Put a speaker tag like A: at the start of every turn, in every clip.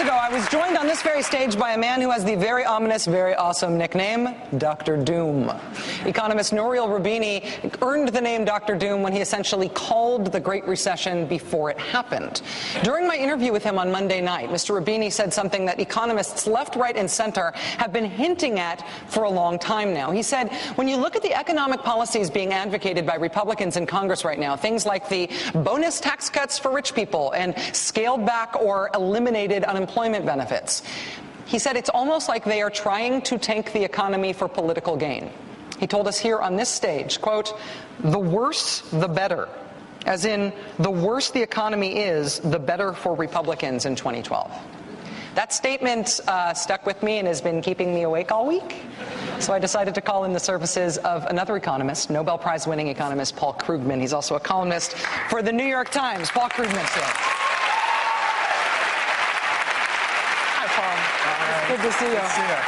A: ago, I was joined on this very stage by a man who has the very ominous, very awesome nickname, Dr. Doom. Economist Nouriel Roubini earned the name Dr. Doom when he essentially called the Great Recession before it happened. During my interview with him on Monday night, Mr. Roubini said something that economists left, right, and center have been hinting at for a long time now. He said, when you look at the economic policies being advocated by Republicans in Congress right now, things like the bonus tax cuts for rich people and scaled back or eliminated unemployment benefits, he said it's almost like they are trying to tank the economy for political gain. He told us here on this stage, quote, the worse, the better. As in, the worse the economy is, the better for Republicans in 2012. That statement stuck with me and has been keeping me awake all week. So I decided to call in the services of another economist, Nobel Prize-winning economist Paul Krugman. He's also a columnist for the New York Times. Paul Krugman's here. Good to see you. Good to see you.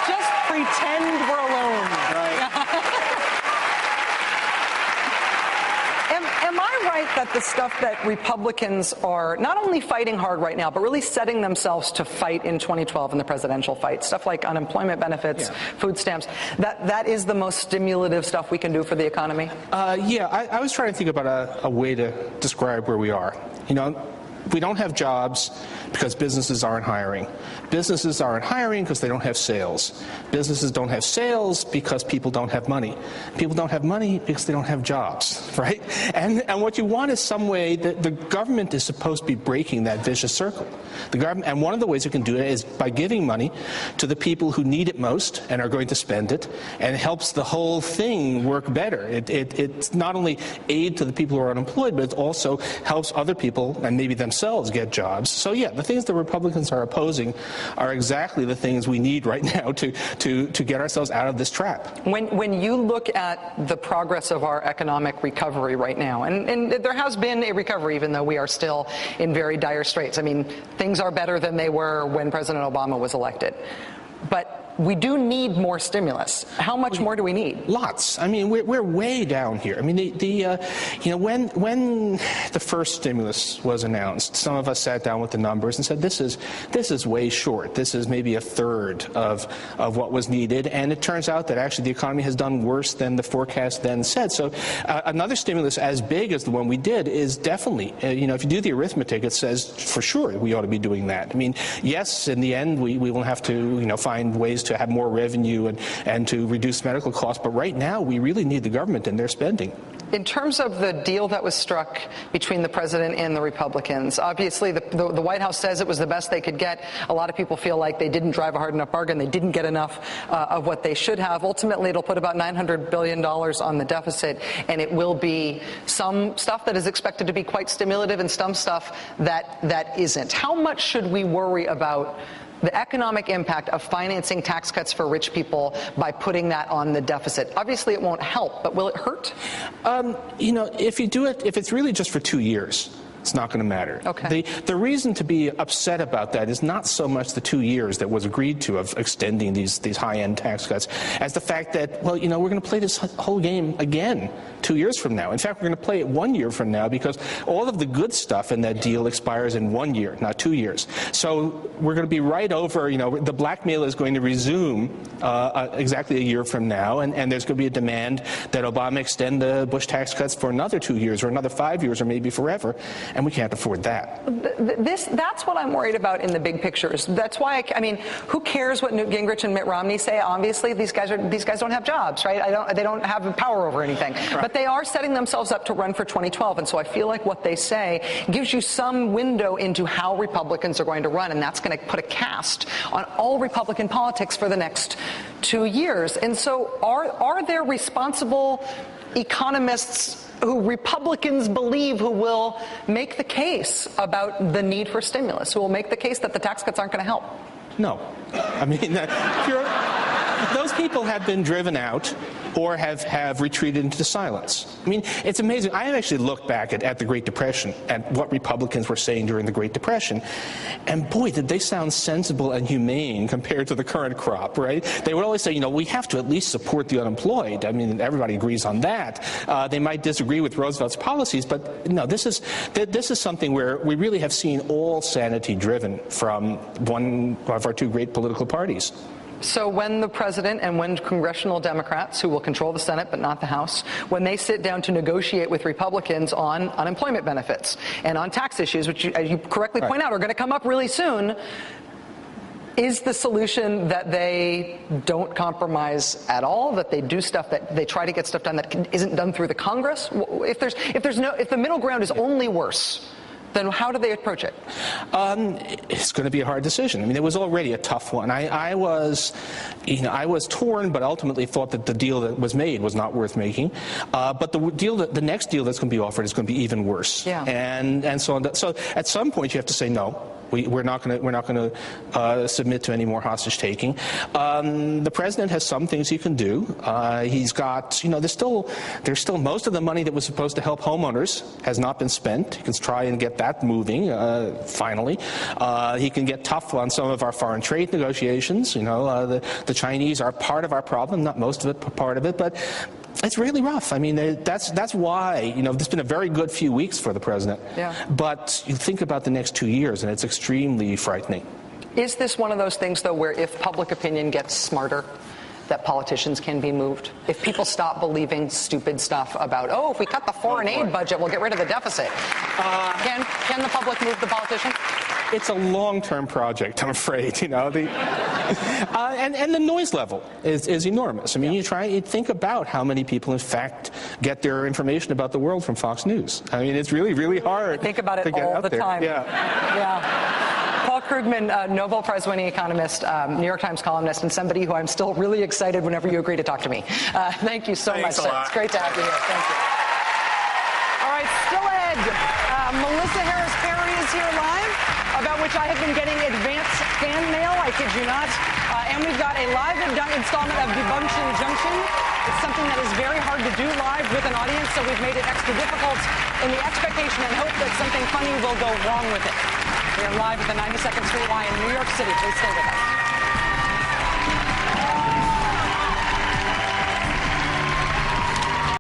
A: Just pretend we're alone. Right. Am I right that the stuff that Republicans are not only fighting hard right now, but really setting themselves to fight in 2012 in the presidential fight, stuff like unemployment benefits, food stamps, that is the most stimulative stuff we can do for the economy?
B: I was trying to think about a way to describe where we are. You know, we don't have jobs because businesses aren't hiring. Businesses aren't hiring because they don't have sales. Businesses don't have sales because people don't have money. People don't have money because they don't have jobs, right? And what you want is some way that the government is supposed to be breaking that vicious circle. The government, and one of the ways you can do it is by giving money to the people who need it most and are going to spend it, and it helps the whole thing work better. It's not only aid to the people who are unemployed, but it also helps other people and maybe themselves get jobs. So yeah, the things the Republicans are opposing are exactly the things we need right now to get ourselves out of this trap.
A: When you look at the progress of our economic recovery right now, and there has been a recovery even though we are still in very dire straits. I mean, things are better than they were when President Obama was elected. But we do need more stimulus. How much more do we need? Lots.
B: I mean, we're way down here. I mean, when the first stimulus was announced, some of us sat down with the numbers and said, this is way short. This is maybe a third of what was needed. And it turns out that actually the economy has done worse than the forecast then said. So another stimulus as big as the one we did is definitely, if you do the arithmetic, it says for sure we ought to be doing that. I mean, yes, in the end, we will have to, find ways to have more revenue and to reduce medical costs. But right now, we really need the government and their spending.
A: In terms of the deal that was struck between the president and the Republicans, obviously the White House says it was the best they could get. A lot of people feel like they didn't drive a hard enough bargain. They didn't get enough of what they should have. Ultimately, it'll put about $900 billion on the deficit, and it will be some stuff that is expected to be quite stimulative and some stuff that isn't. How much should we worry about the economic impact of financing tax cuts for rich people by putting that on the deficit? Obviously, it won't help, but will it hurt?
B: If you do it, if it's really just for 2 years, it's not going to matter.
A: Okay.
B: The reason to be upset about that is not so much the 2 years that was agreed to of extending these high-end tax cuts as the fact that, we're going to play this whole game again 2 years from now. In fact, we're going to play it 1 year from now because all of the good stuff in that deal expires in 1 year, not 2 years. So we're going to be right over, the blackmail is going to resume exactly a year from now, and there's going to be a demand that Obama extend the Bush tax cuts for another 2 years or another 5 years or maybe forever. And we can't afford that.
A: That's what I'm worried about in the big pictures. That's why, who cares what Newt Gingrich and Mitt Romney say? Obviously, these guys don't have jobs, right? They don't have power over anything. Right. But they are setting themselves up to run for 2012. And so I feel like what they say gives you some window into how Republicans are going to run. And that's going to put a cast on all Republican politics for the next 2 years. And so are there responsible economists who Republicans believe who will make the case about the need for stimulus, who will make the case that the tax cuts aren't going to help?
B: No. I mean, those people have been driven out or have retreated into silence. I mean, it's amazing. I have actually looked back at the Great Depression, at what Republicans were saying during the Great Depression, and boy, did they sound sensible and humane compared to the current crop, right? They would always say, you know, we have to at least support the unemployed. I mean, everybody agrees on that. They might disagree with Roosevelt's policies, but no, this is something where we really have seen all sanity driven from one of our two great political parties.
A: So when the president and when congressional Democrats, who will control the Senate but not the House, when they sit down to negotiate with Republicans on unemployment benefits and on tax issues, which as you correctly point out are going to come up really soon, is the solution that they don't compromise at all, that they do stuff, that they try to get stuff done that isn't done through the Congress? If the middle ground is only worse, then how do they approach it?
B: It's going to be a hard decision. I mean, it was already a tough one. I was torn, but ultimately thought that the deal that was made was not worth making. But the next deal that's going to be offered is going to be even worse.
A: Yeah.
B: And so at some point you have to say no. We're not going to submit to any more hostage taking. The president has some things he can do. He's got, you know, there's still most of the money that was supposed to help homeowners has not been spent. He can try and get that moving. Finally, he can get tough on some of our foreign trade negotiations. You know, the Chinese are part of our problem, not most of it, but part of it, but. It's really rough. I mean, that's why, you know, it's been a very good few weeks for the president.
A: Yeah.
B: But you think about the next 2 years, and it's extremely frightening.
A: Is this one of those things, though, where if public opinion gets smarter, that politicians can be moved? If people stop believing stupid stuff about, oh, if we cut the foreign aid budget, we'll get rid of the deficit. Can the public move the politician?
B: It's a long-term project, I'm afraid. You know, and the noise level is enormous. I mean, you think about how many people, in fact, get their information about the world from Fox News. I mean, it's really, really hard.
A: I think about it all the time. Yeah. Paul Krugman, Nobel Prize-winning economist, New York Times columnist, and somebody who I'm still really excited whenever you agree to talk to me. Thank you so much, sir. It's great to have you here. Thank you. All right, still ahead, Melissa Harris Perry is here live, about which I have been getting advanced fan mail, I kid you not. And we've got a live installment of Debunction Junction. It's something that is very hard to do live with an audience, so we've made it extra difficult in the expectation and hope that something funny will go wrong with it. We are live at the 92nd Street Y in New York City. Please stay with us.